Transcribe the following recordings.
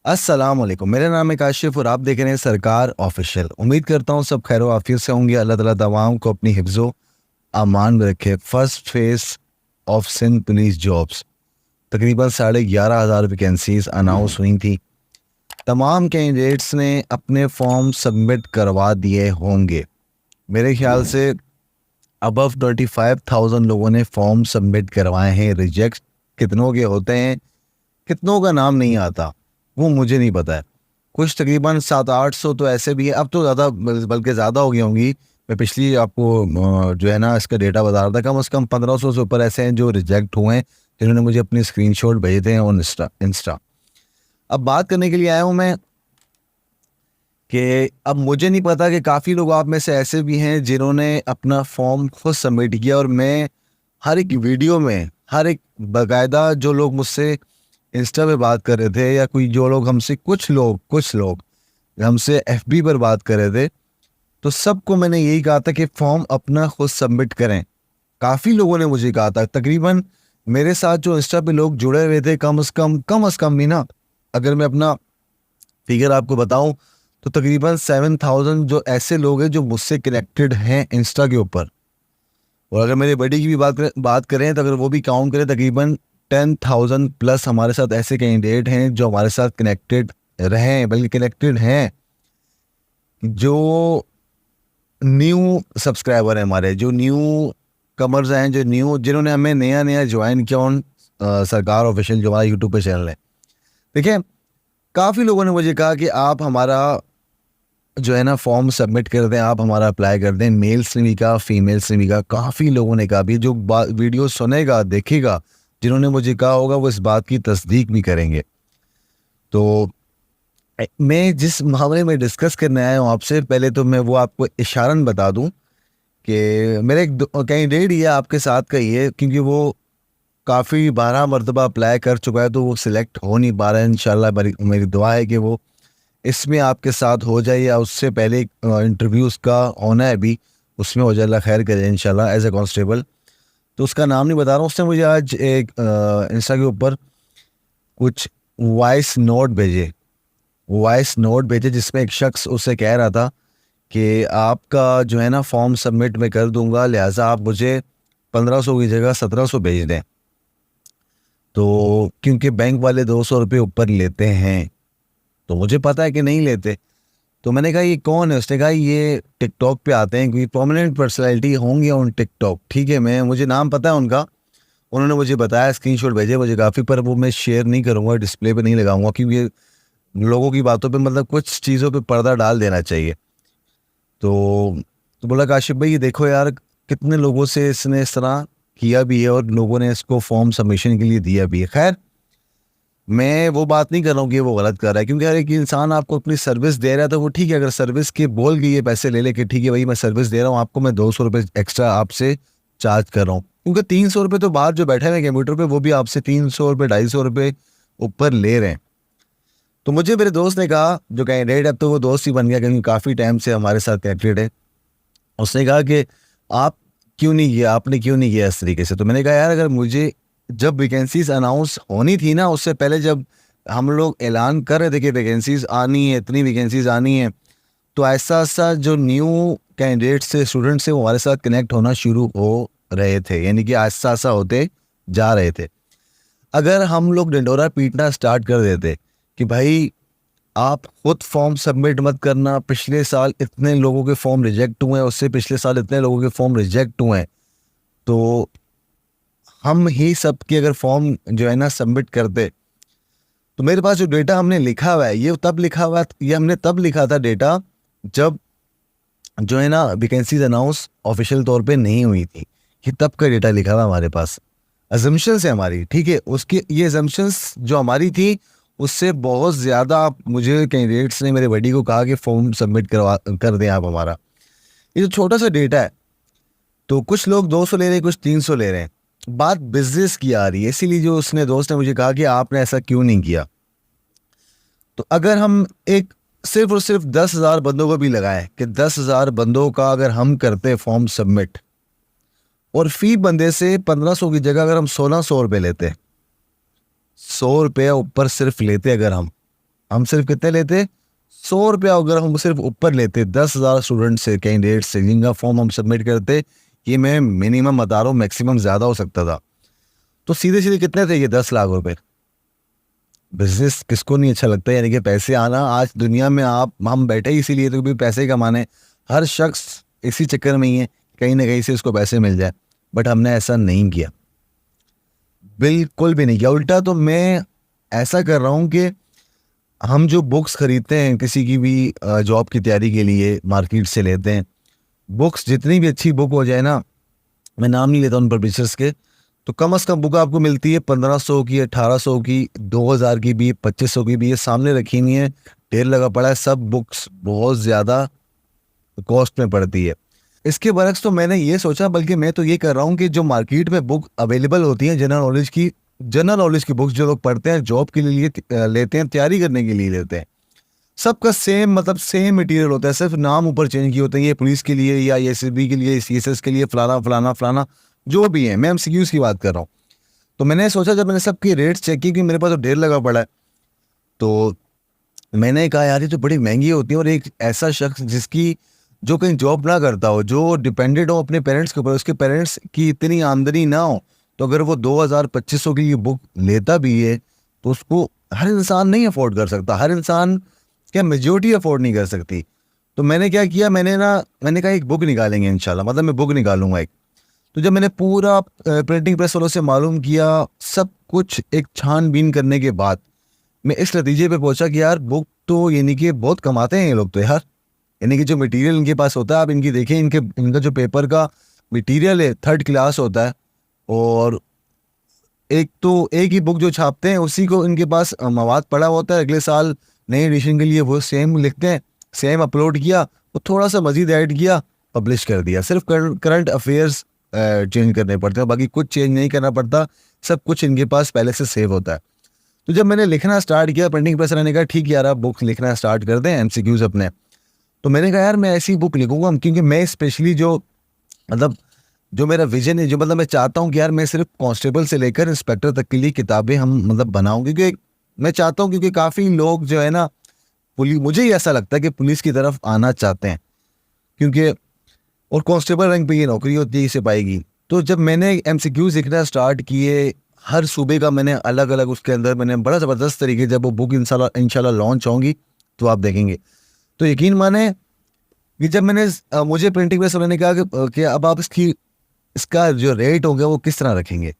अस्सलाम वालेकुम। मेरा नाम है काशिफ और आप देख रहे हैं सरकार ऑफिशियल। उम्मीद करता हूँ सब खैर आफियत से होंगे। अल्लाह ताला तमाम को अपनी हिफ्ज़ो अमान में रखे। First phase of Sindh police jobs तकरीबन 11,500 वैकेंसीज अनाउंस हुई थी। तमाम कैंडिडेट्स ने अपने फॉर्म सबमिट करवा दिए होंगे। मेरे ख्याल से अबव 25,000 लोगों ने फॉर्म सबमिट करवाए हैं। रिजेक्ट कितनों के होते हैं, कितनों का नाम नहीं आता, वो मुझे नहीं पता है। कुछ तकरीबन 700-800 तो ऐसे भी है, अब तो ज़्यादा बल्कि ज़्यादा हो गई होंगी। मैं पिछली आपको जो है ना इसका डेटा बता रहा था, कम से कम 1500 से ऊपर ऐसे हैं जो रिजेक्ट हुए हैं, जिन्होंने मुझे अपनी स्क्रीनशॉट भेजे थे ऑन इंस्टा। अब बात करने के लिए आया हूँ मैं कि अब मुझे नहीं पता कि काफ़ी लोग आप में से ऐसे भी हैं जिन्होंने अपना फॉर्म खुद सबमिट किया, और मैं हर एक वीडियो में हर एक बाकायदा जो लोग मुझसे इंस्टा पे बात कर रहे थे या कोई जो लोग हमसे कुछ लोग हमसे एफबी पर बात कर रहे थे, तो सबको मैंने यही कहा था कि फॉर्म अपना खुद सबमिट करें। काफ़ी लोगों ने मुझे कहा था, तकरीबन मेरे साथ जो इंस्टा पे लोग जुड़े हुए थे कम से कम भी ना, अगर मैं अपना फिगर आपको बताऊं तो तकरीबन 7,000 जो ऐसे लोग हैं जो मुझसे कनेक्टेड हैं इंस्टा के ऊपर। और अगर मेरे बडी की भी बात करें तो अगर वो भी काउंट करें, तकरीबन 10,000 प्लस हमारे साथ ऐसे कैंडिडेट हैं जो हमारे साथ कनेक्टेड रहे, बल्कि कनेक्टेड हैं, जो न्यू सब्सक्राइबर हैं हमारे, जो न्यू कमर्स हैं, जो न्यू जिन्होंने हमें नया ज्वाइन किया ऑन सरकार ऑफिशियल जो हमारा यूट्यूब पे चैनल है। देखिए, काफ़ी लोगों ने मुझे कहा कि आप हमारा जो है ना फॉर्म सबमिट कर दें, आप हमारा अप्लाई कर दें। मेल्स ने भी कहा, फीमेल्स ने भी कहा, काफ़ी लोगों ने कहा। भी जो वीडियो सुनेगा देखेगा, जिन्होंने मुझे कहा होगा, वो इस बात की तस्दीक भी करेंगे। तो मैं जिस मामले में डिस्कस करने आया हूँ आपसे, पहले तो मैं वो आपको इशारन बता दूँ कि मेरे एक कैंडिडेट ये आपके साथ का ही है, क्योंकि वो काफ़ी 12 मरतबा अप्लाई कर चुका है, तो वो सिलेक्ट हो नहीं पा रहा है। इंशाल्लाह मेरी दुआ है कि वो इसमें आपके साथ हो जाए, या उससे पहले इंटरव्यू उसका होना है अभी, उसमें हो जाए, अल्लाह खैर करे इंशाल्लाह, एज ए कांस्टेबल। तो उसका नाम नहीं बता रहा हूँ। उसने मुझे आज एक इंस्टा के ऊपर कुछ वॉइस नोट भेजे जिसमें एक शख्स उससे कह रहा था कि आपका जो है ना फॉर्म सबमिट मैं कर दूंगा, लिहाजा आप मुझे 1500 की जगह 1700 भेज दें, तो क्योंकि बैंक वाले 200 रुपये ऊपर लेते हैं। तो मुझे पता है कि नहीं लेते। तो मैंने कहा ये कौन है? उसने कहा ये टिकटॉक पे आते हैं, क्योंकि प्रोमिनेंट पर्सनैलिटी होंगे ऑन टिकटॉक। ठीक है, मुझे नाम पता है उनका, उन्होंने मुझे बताया, स्क्रीनशॉट भेजे मुझे काफ़ी, पर वो मैं शेयर नहीं करूँगा, डिस्प्ले पे नहीं लगाऊंगा, क्योंकि लोगों की बातों पे मतलब कुछ चीज़ों पे पर्दा डाल देना चाहिए। तो बोला काशिफ भाई ये देखो यार, कितने लोगों से इसने इस तरह किया भी है और लोगों ने इसको फॉर्म सबमिशन के लिए दिया भी है। खैर, मैं वो बात नहीं कर रहा हूँ कि वो गलत कर रहा है, क्योंकि हर एक इंसान आपको अपनी सर्विस दे रहा है तो वो ठीक है। अगर सर्विस के बोल के ये पैसे ले लेके, ठीक है भाई मैं सर्विस दे रहा हूँ आपको, मैं 200 रुपये एक्स्ट्रा आपसे चार्ज कर रहा हूँ, क्योंकि 300 रुपये तो बाहर जो बैठे हैं कंप्यूटर पे वो भी आपसे 300 रुपये 250 रुपये ऊपर ले रहे हैं। तो मुझे मेरे दोस्त ने कहा, जो कैंडिडेट, अब तो वो दोस्त ही बन गया क्योंकि काफ़ी टाइम से हमारे साथ कनेक्टेड है, उसने कहा कि आप क्यों नहीं किया, आपने क्यों नहीं किया इस तरीके से। तो मैंने कहा यार, अगर मुझे जब वैकेंसीज अनाउंस होनी थी ना, उससे पहले जब हम लोग ऐलान कर रहे थे कि वैकेंसीज आनी है, इतनी वैकेंसीज आनी है, तो ऐसा ऐसा जो न्यू कैंडिडेट्स थे, स्टूडेंट्स थे, वो हमारे साथ कनेक्ट होना शुरू हो रहे थे, यानी कि ऐसा ऐसा होते जा रहे थे। अगर हम लोग डंडोरा पीटना स्टार्ट कर देते कि भाई आप खुद फॉर्म सबमिट मत करना, पिछले साल इतने लोगों के फॉर्म रिजेक्ट हुए हैं, उससे पिछले साल इतने लोगों के फॉर्म रिजेक्ट हुए हैं, तो हम ही सब के अगर फॉर्म जो है ना सबमिट करते, तो मेरे पास जो डेटा हमने लिखा हुआ है, ये हमने तब लिखा था डेटा जब जो है ना वैकेंसीज अनाउंस ऑफिशियल तौर पे नहीं हुई थी। ये तब का डेटा लिखा हुआ हमारे पास, अजम्पशंस है हमारी, ठीक है। उसकी ये अजम्पशंस जो हमारी थी, उससे बहुत ज़्यादा आप मुझे कैंडिडेट्स ने मेरे बडी को कहा कि फॉर्म सबमिट कर दें आप हमारा। ये जो छोटा सा डेटा है, तो कुछ लोग 200 ले रहे हैं, कुछ 300 ले रहे हैं। बात बिजनेस की आ रही है, इसीलिए जो उसने दोस्त ने मुझे कहा कि आपने ऐसा क्यों नहीं किया। तो अगर हम एक सिर्फ और सिर्फ 10,000 बंदों को भी लगाएं कि 10,000 बंदों का अगर हम करते फॉर्म सबमिट, और फी बंदे से 1500 की जगह अगर हम 1600 रुपये लेते, 100 रुपये ऊपर सिर्फ लेते अगर हम, हम सिर्फ कितने लेते, 100 रुपया अगर हम सिर्फ ऊपर लेते 10,000 स्टूडेंट से, कैंडिडेट से जिनका फॉर्म हम सबमिट करते, ये मैं मिनिमम बता रहा हूँ, मैक्सिमम ज़्यादा हो सकता था, तो सीधे सीधे कितने थे ये 10 लाख रुपए। बिजनेस किसको नहीं अच्छा लगता है, यानी कि पैसे आना आज दुनिया में, आप हम बैठे ही इसीलिए तो भी पैसे कमाने, हर शख्स इसी चक्कर में ही है कहीं ना कहीं से उसको पैसे मिल जाए, बट हमने ऐसा नहीं किया, बिल्कुल भी नहीं किया। उल्टा तो मैं ऐसा कर रहा हूँ कि हम जो बुक्स खरीदते हैं किसी की भी जॉब की तैयारी के लिए मार्केट से लेते हैं, बुक्स जितनी भी अच्छी बुक हो जाए ना, मैं नाम नहीं लेता उन पब्लिशर्स के, तो कम से कम बुक आपको मिलती है 1500 की, 1800 की, 2000 की भी, 2500 की भी, ये सामने रखी हुई है, ढेर लगा पड़ा है, सब बुक्स बहुत ज़्यादा कॉस्ट में पड़ती है। इसके बरक्स तो मैंने ये सोचा, बल्कि मैं तो ये कर रहा हूँ कि जो मार्केट में बुक अवेलेबल होती हैं जनरल नॉलेज की बुक्स जो लोग पढ़ते हैं जॉब के लिए लेते हैं, तैयारी करने के लिए लेते हैं, सबका सेम मतलब सेम मटेरियल होता है, सिर्फ नाम ऊपर चेंज किए होते हैं, ये पुलिस के लिए या एसएसबी के लिए, सीएसएस के लिए, फलाना फलाना फलाना जो भी है, मैं एमसीक्यूज की बात कर रहा हूँ। तो मैंने सोचा, जब मैंने सबकी रेट्स चेक की कि मेरे पास तो ढेर लगा पड़ा है, तो मैंने कहा यार ये तो बड़ी महंगी होती है, और एक ऐसा शख्स जिसकी जो कहीं जॉब ना करता हो, जो डिपेंडेड हो अपने पेरेंट्स के ऊपर, उसके पेरेंट्स की इतनी आमदनी ना हो, तो अगर वो 2000-2500 की ये बुक लेता भी है तो उसको हर इंसान नहीं अफोर्ड कर सकता, हर इंसान क्या मेजोरिटी अफोर्ड नहीं कर सकती। तो मैंने क्या किया, मैंने कहा एक बुक निकालेंगे इंशाल्लाह, मतलब मैं बुक निकालूंगा एक। तो जब मैंने पूरा प्रिंटिंग प्रेस वालों से मालूम किया, सब कुछ एक छानबीन करने के बाद मैं इस नतीजे पे पहुंचा कि यार बुक तो यानी कि बहुत कमाते हैं ये लोग तो यार, यानी कि जो मटेरियल इनके पास होता है, आप इनकी देखें, इनका जो पेपर का मटेरियल है 3rd क्लास होता है, और एक ही बुक जो छापते हैं उसी को इनके पास मवाद पड़ा होता है, अगले साल नए एडिशन के लिए वो सेम लिखते हैं, सेम अपलोड किया, वो थोड़ा सा मजीद ऐड किया, पब्लिश कर दिया, सिर्फ करंट अफेयर्स चेंज करने पड़ते हैं, बाकी कुछ चेंज नहीं करना पड़ता, सब कुछ इनके पास पहले से सेव होता है। तो जब मैंने लिखना स्टार्ट किया, प्रिंटिंग प्रेस ने कहा ठीक यार आप बुक लिखना स्टार्ट कर दें एमसीक्यूज अपने, तो मैंने कहा यार मैं ऐसी बुक लिखूंगा, क्योंकि मैं स्पेशली जो मतलब जो मेरा विजन है, जो मतलब मैं चाहता हूँ कि यार मैं सिर्फ कांस्टेबल से लेकर इंस्पेक्टर तक के लिए किताबें हम मतलब बनाऊं, क्योंकि मैं चाहता हूँ, क्योंकि काफ़ी लोग जो है ना पुलिस, मुझे ही ऐसा लगता है कि पुलिस की तरफ आना चाहते हैं, क्योंकि और कांस्टेबल रैंक पे ये नौकरी होती है सिपाही की। तो जब मैंने एमसीक्यूज लिखना स्टार्ट किए, हर सूबे का मैंने अलग अलग उसके अंदर मैंने बड़ा ज़बरदस्त तरीके, जब वो बुक इंशाल्लाह लॉन्च होंगी तो आप देखेंगे, तो यकीन माने कि जब मैंने मुझे प्रिंटिंग प्रेस वाले ने कहा कि अब आप इसका जो रेट हो गया वो किस तरह रखेंगे,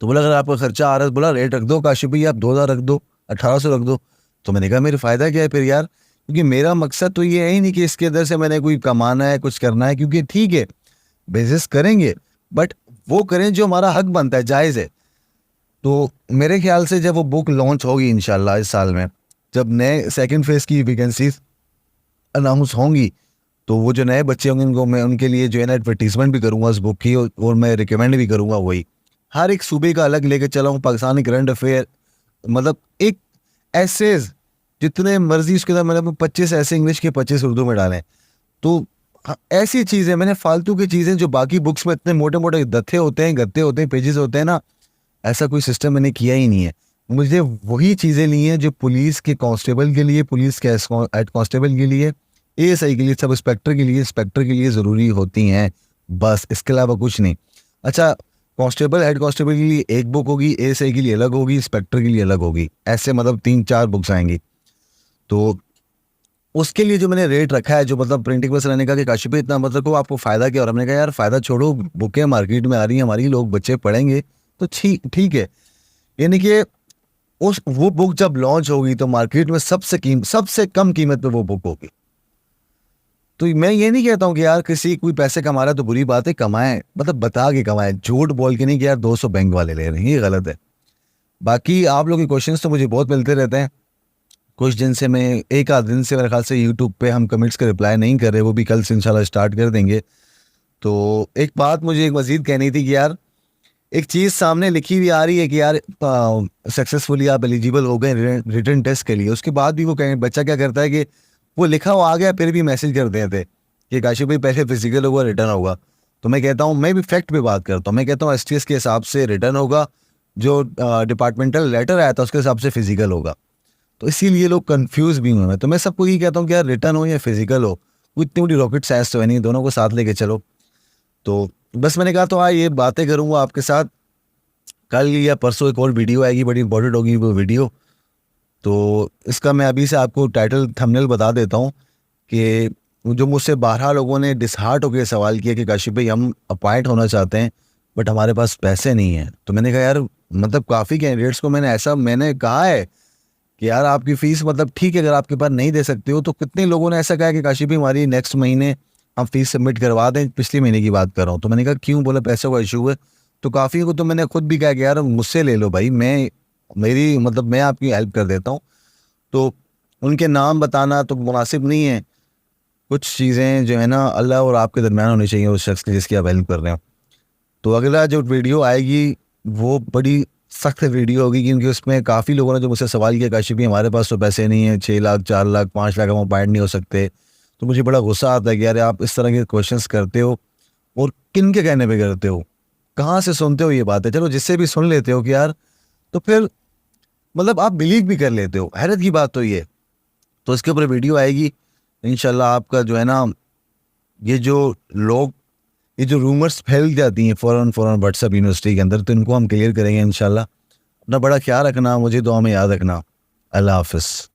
तो बोला अगर आपका खर्चा आ रहा है, बोला रेट रख दो काशिफ भाई, आप 2000 रख दो, 1800 रख दो। तो मैंने कहा मेरा फ़ायदा क्या है फिर यार, क्योंकि मेरा मकसद तो ये है ही नहीं कि इसके अंदर से मैंने कोई कमाना है, कुछ करना है, क्योंकि ठीक है बिजनेस करेंगे बट वो करें जो हमारा हक बनता है, जायज़ है। तो मेरे ख्याल से जब वो बुक लॉन्च होगी इंशाल्लाह इस साल में, जब नए सेकंड फेज़ की वैकेंसीज अनाउंस होंगी, तो वो जो नए बच्चे होंगे उनको मैं उनके लिए जो है ना एडवर्टीजमेंट भी करूँगा उस बुक की, और मैं रिकमेंड भी करूँगा वही, हर एक सूबे का अलग लेके चला हूँ, पाकिस्तानी करंट अफेयर, मतलब एक एसेज जितने मर्जी उसके अंदर मैंने 25 ऐसे इंग्लिश के 25 उर्दू में डाले। तो ऐसी चीज़ें मैंने फालतू की चीज़ें जो बाकी बुक्स में इतने मोटे मोटे दत्थे होते हैं, गत्ते होते हैं, पेजेस होते हैं ना, ऐसा कोई सिस्टम मैंने किया ही नहीं है। मुझे वही चीज़ें ली हैं जो पुलिस के कांस्टेबल के लिए, पुलिस के हेड कांस्टेबल के लिए, एएसआई के लिए, सब इंस्पेक्टर के लिए ज़रूरी होती हैं, बस इसके अलावा कुछ नहीं। अच्छा, कांस्टेबल हेड कांस्टेबल के लिए एक बुक होगी, एएसआई के लिए अलग होगी, इंस्पेक्टर के लिए अलग होगी, ऐसे मतलब 3-4 बुक्स आएंगी। तो उसके लिए जो मैंने रेट रखा है, जो मतलब प्रिंटिंग प्रेस रहने का कि काशिफ इतना मतलब को आपको फ़ायदा क्या, और हमने कहा यार फ़ायदा छोड़ो, बुकें मार्केट में आ रही हैं हमारी, लोग बच्चे पढ़ेंगे तो ठीक है, यानी कि वो बुक जब लॉन्च होगी तो मार्केट में सबसे कम कीमत पे वो बुक होगी। तो मैं ये नहीं कहता हूँ कि यार किसी कोई पैसे कमा रहा है तो बुरी बात है, कमाएं, मतलब बता के कमाएं, झूठ बोल के नहीं कि यार 200 बैंक वाले ले रहे हैं, ये गलत है। बाकी आप लोगों के क्वेश्चंस तो मुझे बहुत मिलते रहते हैं, कुछ दिन से मैं एक आध दिन से मेरे ख्याल से यूट्यूब पे हम कमेंट्स का रिप्लाई नहीं कर रहे, वो भी कल से इंशाल्लाह स्टार्ट कर देंगे। तो एक बात मुझे एक मज़ीद कहनी थी कि यार एक चीज़ सामने लिखी हुई आ रही है कि यार सक्सेसफुली आप एलिजिबल हो गए रिटर्न टेस्ट के लिए, उसके बाद भी वो कहें बच्चा क्या करता है कि वो लिखा हुआ आ गया फिर भी मैसेज कर देते कि काशिफ भाई पहले फिजिकल होगा रिटर्न होगा। तो मैं कहता हूँ, मैं भी फैक्ट पे बात करता हूँ, मैं कहता हूँ एसटीएस के हिसाब से रिटर्न होगा, जो डिपार्टमेंटल लेटर आया था उसके हिसाब से फिजिकल होगा। तो इसीलिए लोग कंफ्यूज भी हुए हैं। तो मैं सबको ये कहता हूँ कि यार रिटर्न हो या फिजिकल हो, कोई इतनी बड़ी रॉकेट साइंस तो है नहीं, दोनों को साथ लेके चलो। तो बस मैंने कहा तो ये बातें करूँगा आपके साथ। कल या परसों एक और वीडियो आएगी, बड़ी इंपॉर्टेंट होगी वो वीडियो। तो इसका मैं अभी से आपको टाइटल थंबनेल बता देता हूँ कि जो मुझसे 12 लोगों ने डिसहार्ट होकर सवाल किया कि काशिफ भाई हम अपॉइंट होना चाहते हैं बट हमारे पास पैसे नहीं हैं। तो मैंने कहा यार मतलब काफ़ी कैंडिडेट्स को मैंने कहा है कि यार आपकी फ़ीस मतलब ठीक है, अगर आपके पास नहीं दे सकते हो तो कितने लोगों ने ऐसा कहा कि काशिफ भाई हमारी नेक्स्ट महीने हम फ़ीस सबमिट करवा दें, पिछले महीने की बात कर रहा हूँ। तो मैंने कहा क्यों, बोला पैसों का इशू है। तो काफ़ी को तो मैंने खुद भी कहा कि यार मुझसे ले लो भाई, मैं आपकी हेल्प कर देता हूँ। तो उनके नाम बताना तो मुनासिब नहीं है। कुछ चीज़ें जो है ना अल्लाह और आपके दरमियान होनी चाहिए उस शख्स की जिसकी आप हेल्प कर रहे हो। तो अगला जो वीडियो आएगी वो बड़ी सख्त वीडियो होगी, क्योंकि उसमें काफ़ी लोगों ने जो मुझसे सवाल किया काशिफ भाई हमारे पास तो पैसे नहीं है, 6 लाख 4 लाख 5 लाख हम अपॉइंट नहीं हो सकते। तो मुझे बड़ा गुस्सा आता है कि यार आप इस तरह के क्वेश्चंस करते हो और किन के कहने पे करते हो, कहाँ से सुनते हो ये बातें। चलो जिससे भी सुन लेते हो कि यार, तो फिर मतलब आप बिलीव भी कर लेते हो, हैरत की बात तो ये। तो इसके ऊपर वीडियो आएगी इंशाल्लाह। आपका जो है ना ये जो लोग ये जो रूमर्स फैल जाती हैं फ़ौरन व्हाट्सएप यूनिवर्सिटी के अंदर, तो इनको हम क्लियर करेंगे इंशाल्लाह। अपना बड़ा ख्याल रखना, मुझे दुआ में याद रखना। अल्लाह हाफ़िज़।